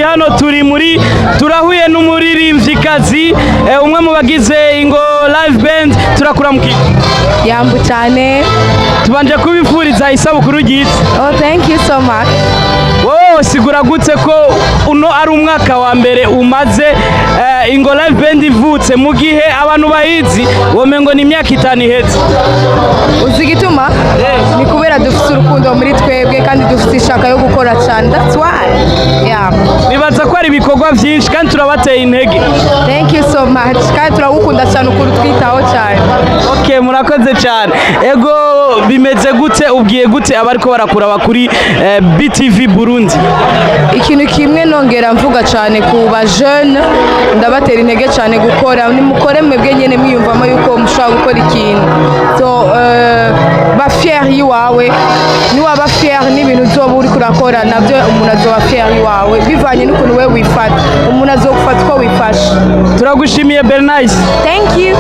hano turahuye n'umuririmvyikazi umwe mu bagize Ingo Live Band turakuramukije Yambu cyane tubanje kubifuriza isabukuru ryitse. Oh, thank you so much. Wowe sigura gutse ko uno ari umwaka wa mbere umaze Ingo Live Band ivutse mu gihe abantu bahizi womengo ni imyaka 5 iheze. Uzi gituma ni kubera dufite urukundo muri twebwe kandi dufite ishaka yo gukora cyane. That's why. Yeah. Bibaza ko ari ibikorwa byinshi kandi turabateye intege. Thank you so much. Kandi turagukunda cyane ukuri twitaho cyane. Okay, murakoze cyane. Ego bimeze gute ubwiye gute abariko barakuraba kuri BTV Burundi? Ikintu kimwe nongera mvuga cyane ku ba jeune ndabatera intege cyane gukora ni mukore mwebwe nyene mwiyumvamo yuko mushaka gukora ikintu. So ba fier yiwawe ni waba fier n'ibintu uzoba uri kurakora nabyo umuntu azoba fier yiwawe bivanye n'ukuntu we wifata umuntu azogufata ko wifashe. Turagushimiye Bernice. Thank you.